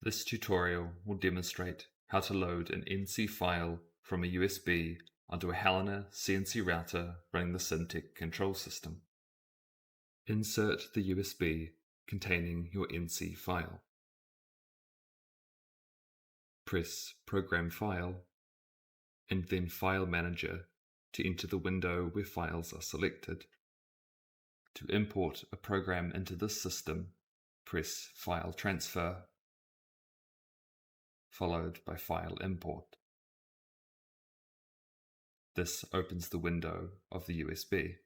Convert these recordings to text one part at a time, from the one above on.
This tutorial will demonstrate how to load an NC file from a USB onto a Heliner CNC router running the Syntec control system. Insert the USB containing your NC file. Press Program File and then File Manager to enter the window where files are selected. To import a program into this system, press File Transfer, followed by File Import. This opens the window of the USB.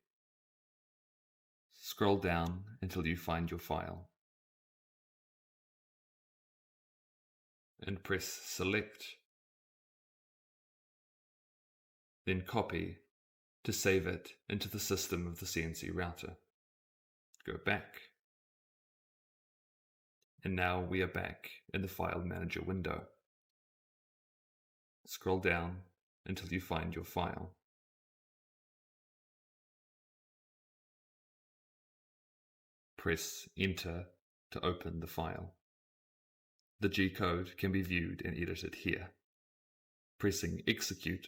Scroll down until you find your file, and press Select, then Copy to save it into the system of the CNC router. Go back, and now we are back in the File Manager window. Scroll down until you find your file. Press Enter to open the file. The G-code can be viewed and edited here. Pressing Execute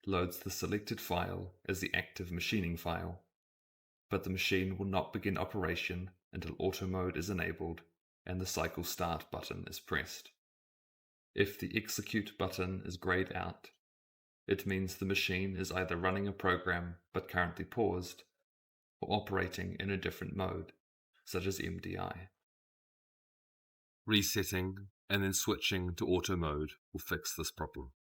loads the selected file as the active machining file, but the machine will not begin operation until auto mode is enabled and the cycle start button is pressed. If the Execute button is grayed out, it means the machine is either running a program but currently paused, or operating in a different mode, such as MDI. Resetting and then switching to auto mode will fix this problem.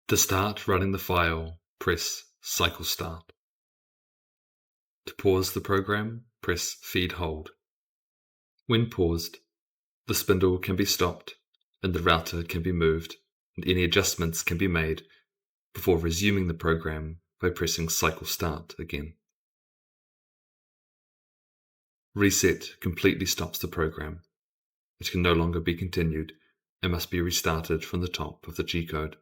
To start running the file, press Cycle Start. To pause the program, press Feed Hold. When paused, the spindle can be stopped and the router can be moved, and any adjustments can be made before resuming the program by pressing Cycle Start again. Reset completely stops the program. It can no longer be continued and must be restarted from the top of the G-code.